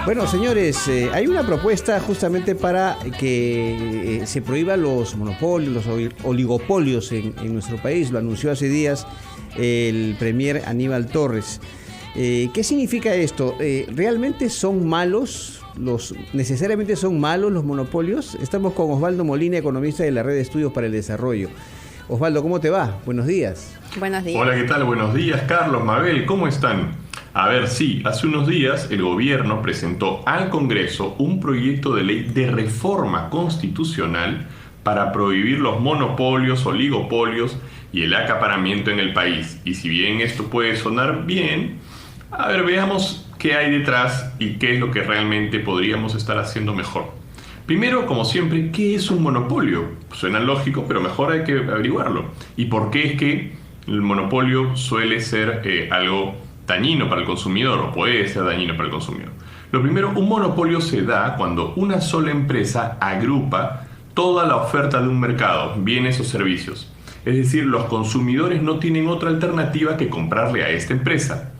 Bueno, señores, hay una propuesta justamente para que se prohíban los monopolios, los oligopolios en nuestro país. Lo anunció hace días el premier Aníbal Torres. ¿Qué significa esto? ¿Realmente son malos? ¿Necesariamente son malos los monopolios? Estamos con Osvaldo Molina, economista de la Red de Estudios para el Desarrollo. Osvaldo, ¿cómo te va? Buenos días. Buenos días. Hola, ¿qué tal? Buenos días, Carlos, Mabel, ¿cómo están? A ver, sí, hace unos días el gobierno presentó al Congreso un proyecto de ley de reforma constitucional para prohibir los monopolios, oligopolios y el acaparamiento en el país. Y si bien esto puede sonar bien, a ver, veamos qué hay detrás y qué es lo que realmente podríamos estar haciendo mejor. Primero, como siempre, ¿qué es un monopolio? Suena lógico, pero mejor hay que averiguarlo. ¿Y por qué es que el monopolio suele ser algo dañino para el consumidor o puede ser dañino para el consumidor? Lo primero, un monopolio se da cuando una sola empresa agrupa toda la oferta de un mercado, bienes o servicios. Es decir, los consumidores no tienen otra alternativa que comprarle a esta empresa.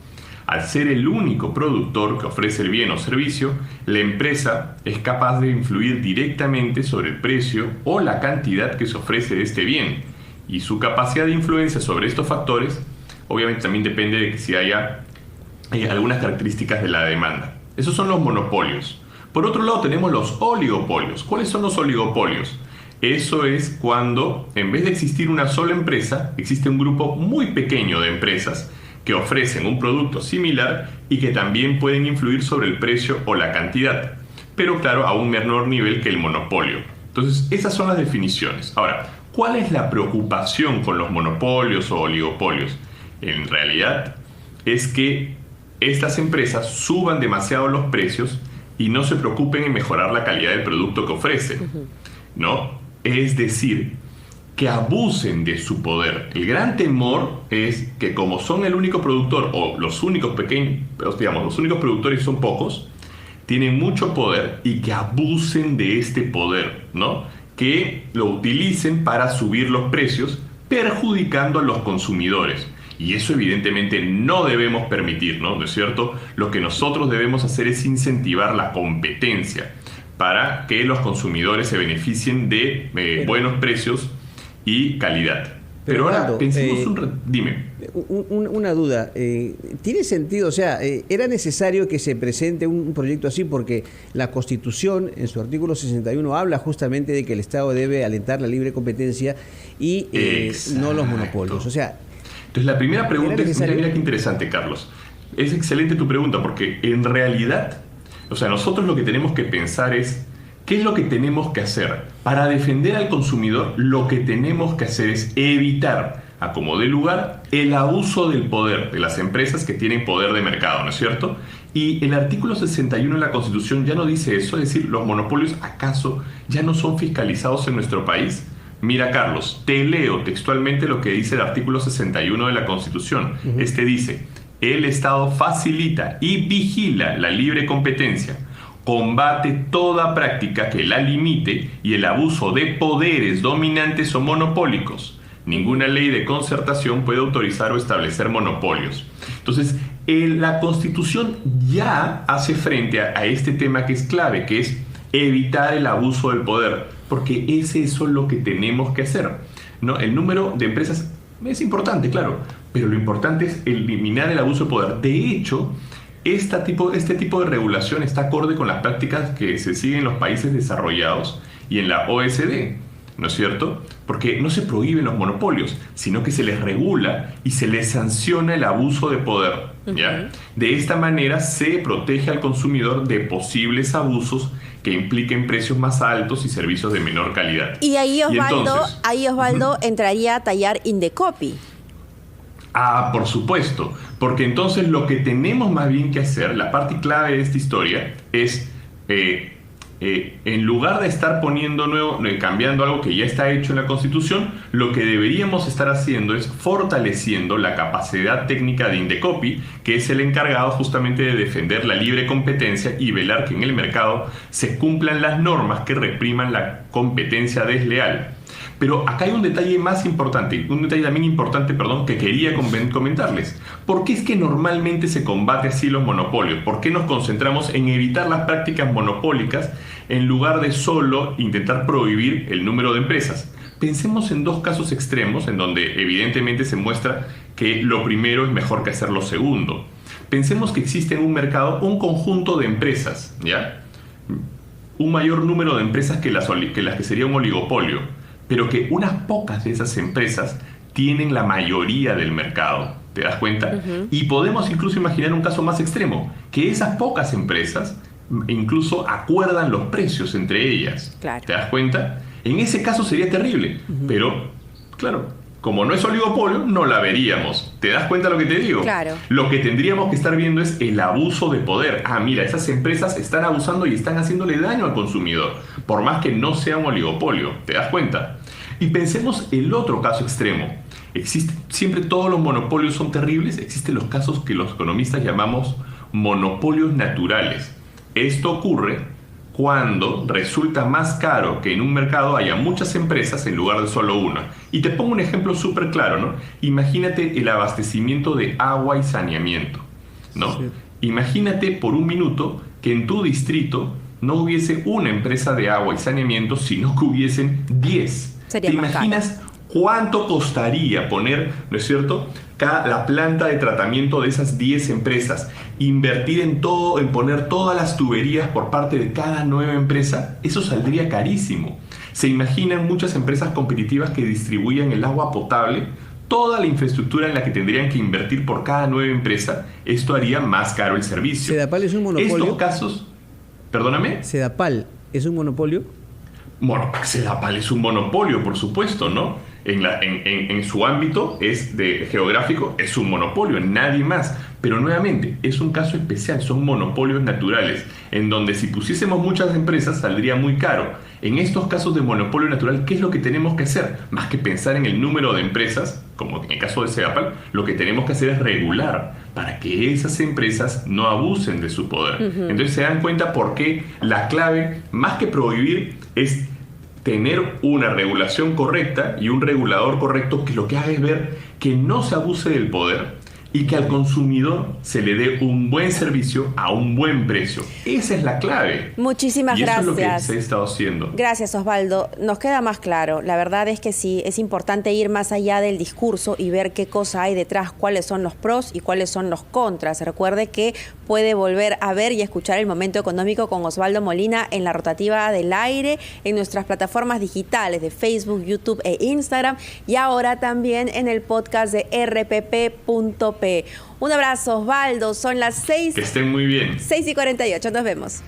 Al ser el único productor que ofrece el bien o servicio, la empresa es capaz de influir directamente sobre el precio o la cantidad que se ofrece de este bien. Y su capacidad de influencia sobre estos factores, obviamente también depende de que si haya algunas características de la demanda. Esos son los monopolios. Por otro lado tenemos los oligopolios. ¿Cuáles son los oligopolios? Eso es cuando, en vez de existir una sola empresa, existe un grupo muy pequeño de empresas que ofrecen un producto similar y que también pueden influir sobre el precio o la cantidad, pero claro, a un menor nivel que el monopolio. Entonces, esas son las definiciones. Ahora, ¿cuál es la preocupación con los monopolios o oligopolios? En realidad, es que estas empresas suban demasiado los precios y no se preocupen en mejorar la calidad del producto que ofrecen, ¿no? Es decir, que abusen de su poder. El gran temor es que como son el único productor o los únicos pequeños, digamos, los únicos productores son pocos, tienen mucho poder y que abusen de este poder, ¿no? Que lo utilicen para subir los precios, perjudicando a los consumidores. Y eso evidentemente no debemos permitir, ¿no? ¿No es cierto? Lo que nosotros debemos hacer es incentivar la competencia para que los consumidores se beneficien de buenos precios y calidad. Pero ahora pensemos dime. Una duda. ¿Tiene sentido? O sea, ¿era necesario que se presente un proyecto así? Porque la Constitución, en su artículo 61, habla justamente de que el Estado debe alentar la libre competencia y no los monopolios. O sea, entonces la primera pregunta es, mira qué interesante, Carlos. Es excelente tu pregunta porque en realidad, o sea, nosotros lo que tenemos que pensar es ¿qué es lo que tenemos que hacer? Para defender al consumidor, lo que tenemos que hacer es evitar, a como dé lugar, el abuso del poder de las empresas que tienen poder de mercado, ¿no es cierto? Y el artículo 61 de la Constitución ya no dice eso, es decir, ¿los monopolios acaso ya no son fiscalizados en nuestro país? Mira, Carlos, te leo textualmente lo que dice el artículo 61 de la Constitución. Este dice, el Estado facilita y vigila la libre competencia, combate toda práctica que la limite y el abuso de poderes dominantes o monopólicos. Ninguna ley de concertación puede autorizar o establecer monopolios. Entonces, la Constitución ya hace frente a este tema que es clave, que es evitar el abuso del poder, porque eso es lo que tenemos que hacer, ¿no? El número de empresas es importante, claro, pero lo importante es eliminar el abuso de poder. De hecho, este tipo de regulación está acorde con las prácticas que se siguen en los países desarrollados y en la OECD, ¿no es cierto? Porque no se prohíben los monopolios, sino que se les regula y se les sanciona el abuso de poder, ¿ya? De esta manera se protege al consumidor de posibles abusos que impliquen precios más altos y servicios de menor calidad. Y ahí, Osvaldo, entraría a tallar Indecopi. Ah, por supuesto, porque entonces lo que tenemos más bien que hacer, la parte clave de esta historia, es en lugar de estar cambiando algo que ya está hecho en la Constitución, lo que deberíamos estar haciendo es fortaleciendo la capacidad técnica de Indecopi, que es el encargado justamente de defender la libre competencia y velar que en el mercado se cumplan las normas que repriman la competencia desleal. Pero acá hay un detalle más importante, un detalle también importante, que quería comentarles. ¿Por qué es que normalmente se combate así los monopolios? ¿Por qué nos concentramos en evitar las prácticas monopólicas en lugar de solo intentar prohibir el número de empresas? Pensemos en dos casos extremos en donde evidentemente se muestra que lo primero es mejor que hacer lo segundo. Pensemos que existe en un mercado un conjunto de empresas, ¿ya? Un mayor número de empresas que las que sería un oligopolio, pero que unas pocas de esas empresas tienen la mayoría del mercado. ¿Te das cuenta? Y podemos incluso imaginar un caso más extremo, que esas pocas empresas incluso acuerdan los precios entre ellas. Claro. ¿Te das cuenta? En ese caso sería terrible, pero claro, como no es oligopolio, no la veríamos. ¿Te das cuenta lo que te digo? Claro. Lo que tendríamos que estar viendo es el abuso de poder. Mira, esas empresas están abusando y están haciéndole daño al consumidor, por más que no sea un oligopolio. ¿Te das cuenta? Y pensemos el otro caso extremo. Siempre todos los monopolios son terribles. Existen los casos que los economistas llamamos monopolios naturales. Esto ocurre cuando resulta más caro que en un mercado haya muchas empresas en lugar de solo una. Y te pongo un ejemplo súper claro, ¿no? Imagínate el abastecimiento de agua y saneamiento, ¿no? Sí. Imagínate por un minuto que en tu distrito no hubiese una empresa de agua y saneamiento, sino que hubiesen 10. Sería ¿Te más imaginas caro? ¿Cuánto costaría poner, ¿no es cierto?, la planta de tratamiento de esas 10 empresas? Invertir en poner todas las tuberías por parte de cada nueva empresa. Eso saldría carísimo. ¿Se imaginan muchas empresas competitivas que distribuyan el agua potable? Toda la infraestructura en la que tendrían que invertir por cada nueva empresa, esto haría más caro el servicio. ¿Sedapal es un monopolio? Estos casos... ¿Perdóname? ¿Sedapal es un monopolio? Bueno, Sedapal es un monopolio, por supuesto, ¿no? En su ámbito geográfico es un monopolio, nadie más. Pero nuevamente, es un caso especial, son monopolios naturales, en donde si pusiésemos muchas empresas saldría muy caro. En estos casos de monopolio natural, ¿qué es lo que tenemos que hacer? Más que pensar en el número de empresas, como en el caso de Sedapal, lo que tenemos que hacer es regular para que esas empresas no abusen de su poder. Entonces se dan cuenta por qué la clave, más que prohibir, es tener una regulación correcta y un regulador correcto que lo que haga es ver que no se abuse del poder y que al consumidor se le dé un buen servicio a un buen precio. Esa es la clave. Muchísimas gracias. Y eso es lo que se ha estado haciendo. Gracias, Osvaldo. Nos queda más claro. La verdad es que sí, es importante ir más allá del discurso y ver qué cosa hay detrás, cuáles son los pros y cuáles son los contras. Recuerde que puede volver a ver y escuchar El Momento Económico con Osvaldo Molina en la rotativa del aire, en nuestras plataformas digitales de Facebook, YouTube e Instagram, y ahora también en el podcast de rpp.p. Un abrazo, Osvaldo. Son las 6. Que estén muy bien. 6:48. Nos vemos.